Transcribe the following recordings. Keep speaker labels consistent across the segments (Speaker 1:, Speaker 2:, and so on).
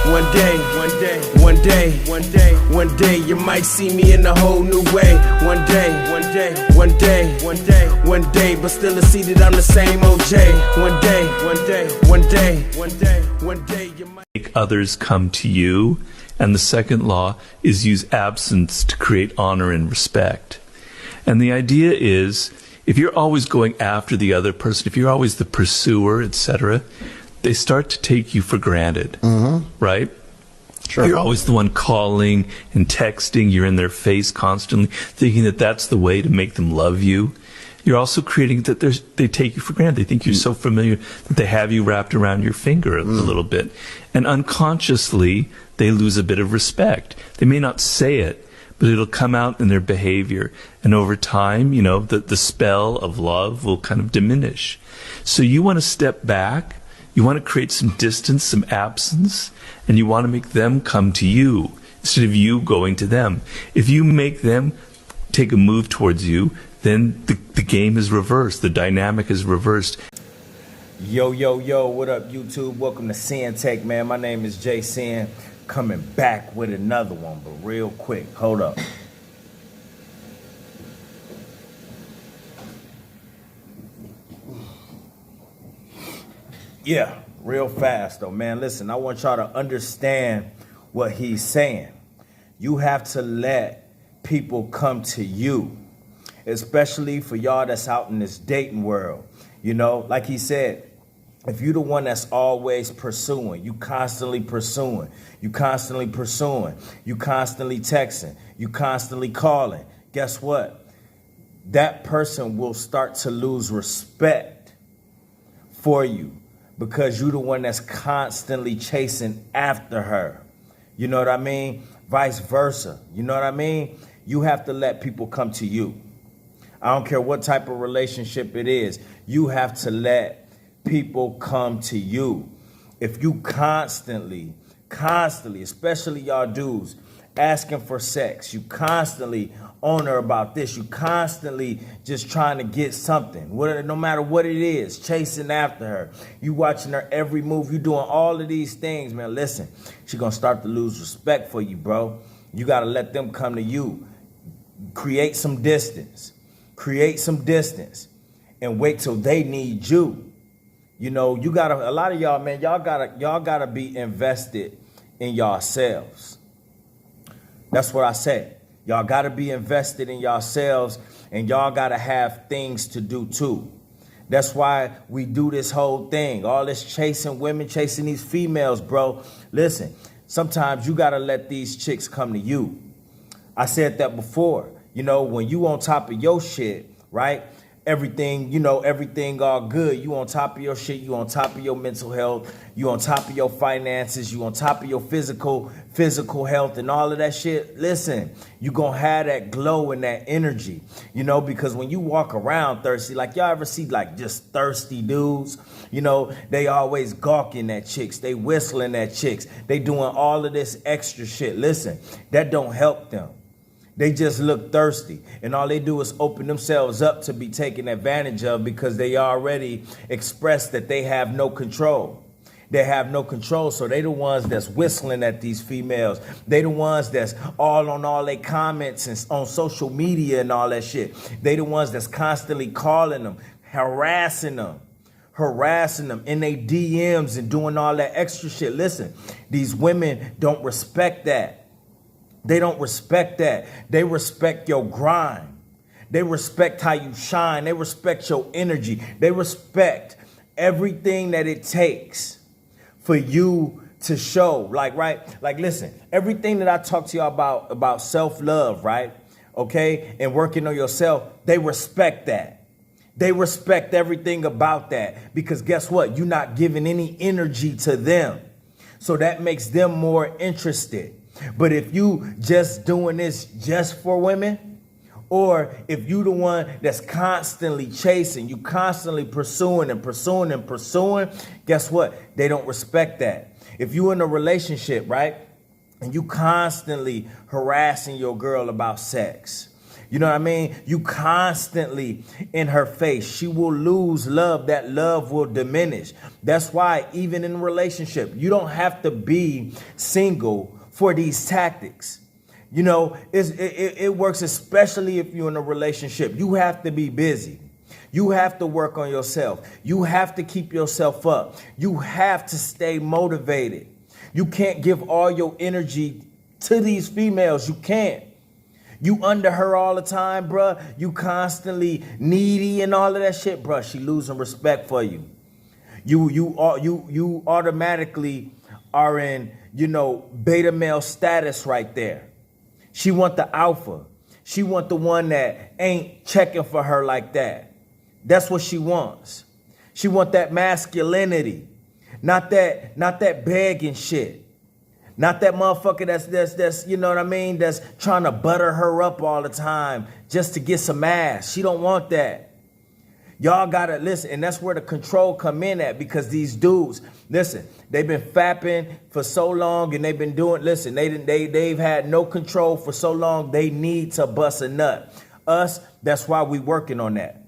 Speaker 1: One day, you might see me in a whole new way. One day, but still I see that I'm the same OJ. One day, you might
Speaker 2: make others come to you. And the second law is use absence to create honor and respect. And the idea is, if you're always going after the other person, if you're always the pursuer, etc., they start to take you for granted, right?
Speaker 3: Sure.
Speaker 2: You're always the one calling and texting. You're in their face constantly, thinking that that's the way to make them love you. You're also creating that they take you for granted. They think you're so familiar that they have you wrapped around your finger a little bit. And unconsciously, they lose a bit of respect. They may not say it, but it'll come out in their behavior. And over time, you know, the spell of love will kind of diminish. So you want to step back. You want to create some distance, some absence, and you want to make them come to you instead of you going to them. If you make them take a move towards you, then the game is reversed. The dynamic is reversed.
Speaker 1: Yo, what up, YouTube? Welcome to Sinn-Take, man. My name is Jay Sin, coming back with another one, but real quick, hold up. Yeah, real fast though, man. Listen, I want y'all to understand what he's saying. You have to let people come to you, especially for y'all that's out in this dating world. You know, like he said, if you're the one that's always pursuing, you constantly pursuing, you constantly texting, you constantly calling, guess what? That person will start to lose respect for you because you're the one that's constantly chasing after her. You know what I mean? Vice versa. You know what I mean? You have to let people come to you. I don't care what type of relationship it is. You have to let people come to you. If you constantly, especially y'all dudes, asking for sex, you constantly on her about this, you constantly just trying to get something, no matter what it is, chasing after her, you watching her every move, you doing all of these things, man, listen, she's gonna start to lose respect for you, bro. You gotta let them come to you. Create some distance, and wait till they need you. You know, you gotta, a lot of y'all, man, y'all gotta be invested in yourselves. That's what I said. Y'all gotta be invested in yourselves, and y'all gotta have things to do too. That's why we do this whole thing, all this chasing women, chasing these females, bro. Listen, sometimes you gotta let these chicks come to you. I said that before. You know, when you on top of your shit, right? Everything, you know, everything all good. You on top of your shit. You on top of your mental health. You on top of your finances. You on top of your physical health and all of that shit. Listen, you gonna have that glow and that energy, you know, because when you walk around thirsty, like y'all ever see like just thirsty dudes, you know, they always gawking at chicks. They whistling at chicks. They doing all of this extra shit. Listen, that don't help them. They just look thirsty, and all they do is open themselves up to be taken advantage of because they already expressed that they have no control. They have no control, so they the ones that's whistling at these females. They the ones that's all on all their comments and on social media and all that shit. They the ones that's constantly calling them, harassing them in their DMs and doing all that extra shit. Listen, these women don't respect that. They don't respect that. They respect your grind. They respect how you shine. They respect your energy. They respect everything that it takes for you to show. Like, right? Like, listen, everything that I talk to y'all about self-love, right? Okay? And working on yourself, they respect that. They respect everything about that because guess what? You're not giving any energy to them. So that makes them more interested. But if you just doing this just for women, or if you the one that's constantly chasing, you constantly pursuing, guess what? They don't respect that. If you in a relationship, right, and you constantly harassing your girl about sex, You know what I mean? You constantly in her face. She will lose love. That love will diminish. That's why even in a relationship, you don't have to be single for these tactics. You know, it works especially if you're in a relationship. You have to be busy. You have to work on yourself. You have to keep yourself up. You have to stay motivated. You can't give all your energy to these females. You can't. You under her all the time, bruh. You constantly needy and all of that shit, bruh. She losing respect for you. You automatically are in, beta male status right there. She want the alpha. She want the one that ain't checking for her like that. That's what she wants. She want that masculinity, not that begging shit. Not that motherfucker that's you know what I mean, that's trying to butter her up all the time just to get some ass. She don't want that. Y'all gotta listen, and that's where the control come in at, because these dudes, listen, they've been fapping for so long and they've been doing, listen, they've had no control for so long, they need to bust a nut. Us, that's why we working on that.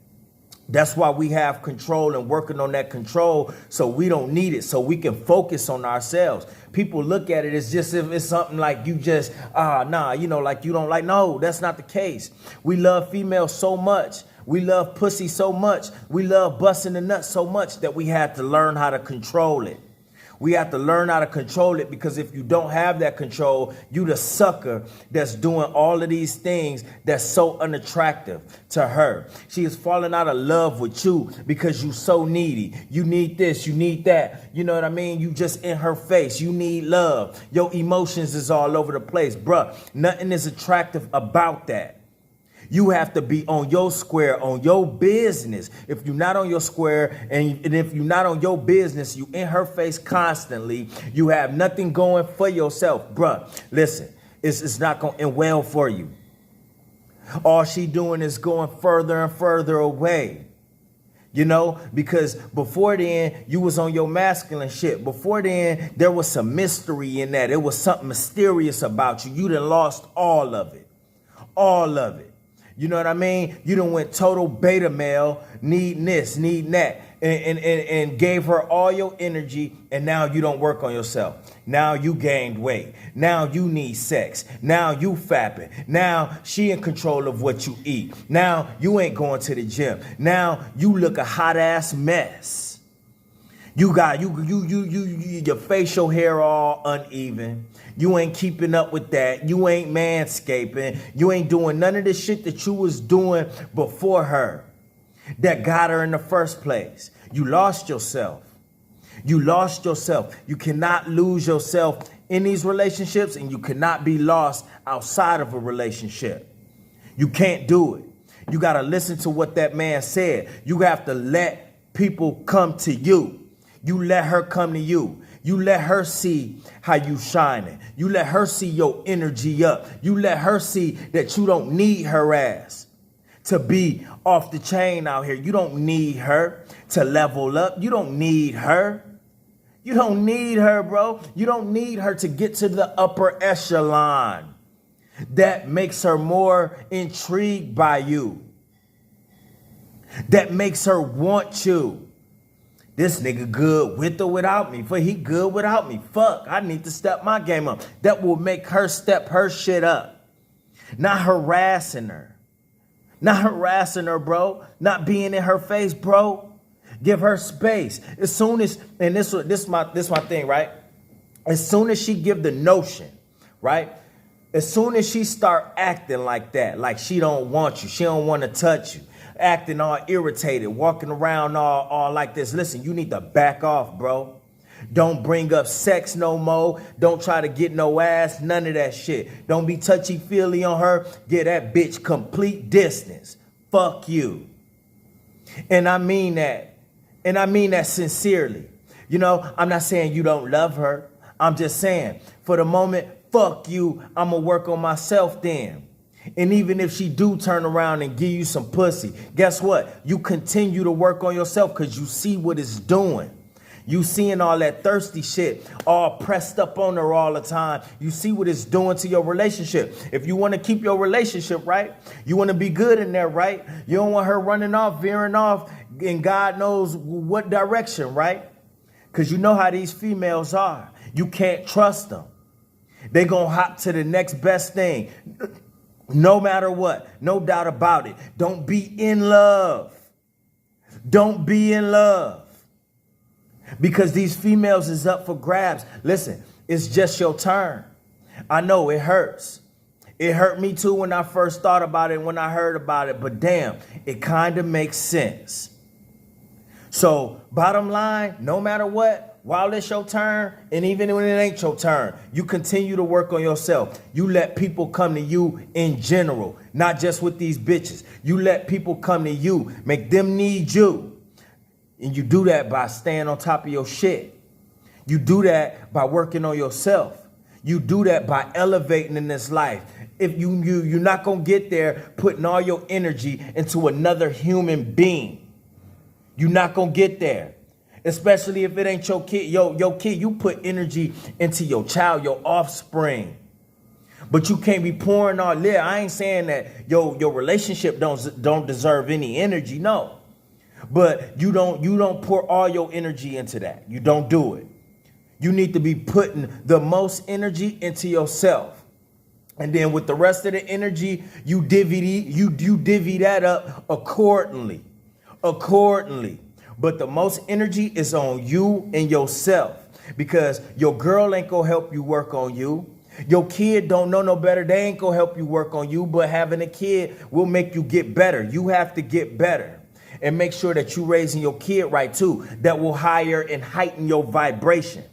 Speaker 1: That's why we have control and working on that control, so we don't need it, so we can focus on ourselves. People look at it as just if it's something like you just, like you don't like. No, that's not the case. We love females so much. We love pussy so much. We love busting the nuts so much that we have to learn how to control it. We have to learn how to control it, because if you don't have that control, you the sucker that's doing all of these things that's so unattractive to her. She is falling out of love with you because you so needy. You need this, you need that. You know what I mean? You just in her face. You need love. Your emotions is all over the place. Bruh, nothing is attractive about that. You have to be on your square, on your business. If you're not on your square and if you're not on your business, you in her face constantly. You have nothing going for yourself. Bruh, listen, it's not going to end well for you. All she doing is going further and further away. Because before then, you was on your masculine shit. Before then, there was some mystery in that. It was something mysterious about you. You done lost all of it. All of it. You know what I mean? You done went total beta male, needing this, needing that, and gave her all your energy, and now you don't work on yourself. Now you gained weight. Now you need sex. Now you fapping. Now she in control of what you eat. Now you ain't going to the gym. Now you look a hot ass mess. You got your facial hair all uneven. You ain't keeping up with that. You ain't manscaping. You ain't doing none of the shit that you was doing before her that got her in the first place. You lost yourself. You lost yourself. You cannot lose yourself in these relationships, and you cannot be lost outside of a relationship. You can't do it. You got to listen to what that man said. You have to let people come to you. You let her come to you. You let her see how you shining. You let her see your energy up. You let her see that you don't need her ass to be off the chain out here. You don't need her to level up. You don't need her. You don't need her, bro. You don't need her to get to the upper echelon. That makes her more intrigued by you. That makes her want you. This nigga good with or without me. For he good without me. Fuck, I need to step my game up. That will make her step her shit up. Not harassing her. Not harassing her, bro. Not being in her face, bro. Give her space. As soon as, and this my thing, right? As soon as she give the notion, right? As soon as she start acting like that, like she don't want you, she don't want to touch you, acting all irritated, walking around all like this. Listen, you need to back off, bro. Don't bring up sex no more. Don't try to get no ass. None of that shit. Don't be touchy-feely on her. Get that bitch complete distance. Fuck you. And I mean that. And I mean that sincerely. I'm not saying you don't love her. I'm just saying, for the moment, fuck you. I'm going to work on myself then. And even if she do turn around and give you some pussy, guess what? You continue to work on yourself because you see what it's doing. You seeing all that thirsty shit all pressed up on her all the time. You see what it's doing to your relationship. If you want to keep your relationship right, you want to be good in there, right? You don't want her running off, veering off in God knows what direction, right? Because you know how these females are. You can't trust them. They gonna hop to the next best thing. No matter what. No doubt about it. Don't be in love. Don't be in love. Because these females is up for grabs. Listen, it's just your turn. I know it hurts. It hurt me too when I first thought about it, when I heard about it. But damn, it kind of makes sense. So bottom line, no matter what, while it's your turn, and even when it ain't your turn, you continue to work on yourself. You let people come to you in general, not just with these bitches. You let people come to you, make them need you. And you do that by staying on top of your shit. You do that by working on yourself. You do that by elevating in this life. If you're not gonna get there putting all your energy into another human being. You're not gonna get there. Especially if it ain't your kid. Your kid, you put energy into your child, your offspring. But you can't be pouring all there. I ain't saying that your relationship don't deserve any energy, no. But you don't pour all your energy into that. You don't do it. You need to be putting the most energy into yourself. And then with the rest of the energy, you divvy that up accordingly. But the most energy is on you and yourself, because your girl ain't gonna help you work on you. Your kid don't know no better. They ain't gonna help you work on you, but having a kid will make you get better. You have to get better. And make sure that you raising your kid right too. That will higher and heighten your vibration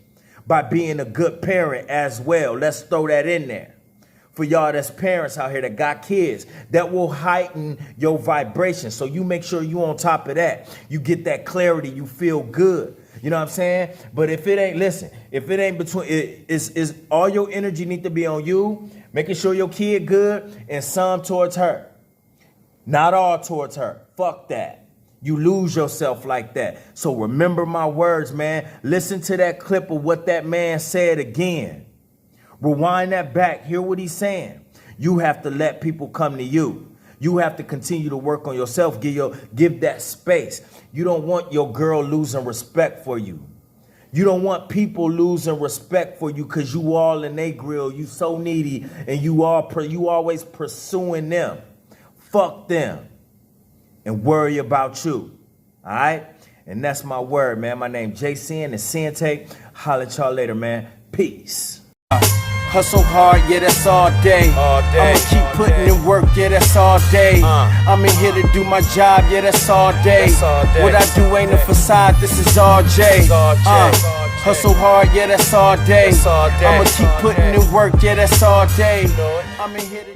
Speaker 1: by being a good parent as well. Let's throw that in there. For y'all that's parents out here that got kids, that will heighten your vibration. So you make sure you on top of that. You get that clarity. You feel good. You know what I'm saying? But if it ain't, listen, if it ain't between, it's all your energy need to be on you, making sure your kid good, and some towards her. Not all towards her. Fuck that. You lose yourself like that. So remember my words, man. Listen to that clip of what that man said again. Rewind that back. Hear what he's saying. You have to let people come to you. You have to continue to work on yourself. Give that space. You don't want your girl losing respect for you. You don't want people losing respect for you because you all in they grill. You so needy and you always pursuing them. Fuck them. And worry about you. All right? And that's my word, man. My name Sinn and Sinn-Take. Holla at y'all later, man. Peace. Hustle hard, yeah, that's all day. I'ma keep putting in work, yeah, that's all day. I'm in here to do my job, yeah, that's all day. What I do ain't a facade, this is all J. Hustle hard, yeah, that's all day. I'ma keep putting in work, yeah, that's all day. I'm in here to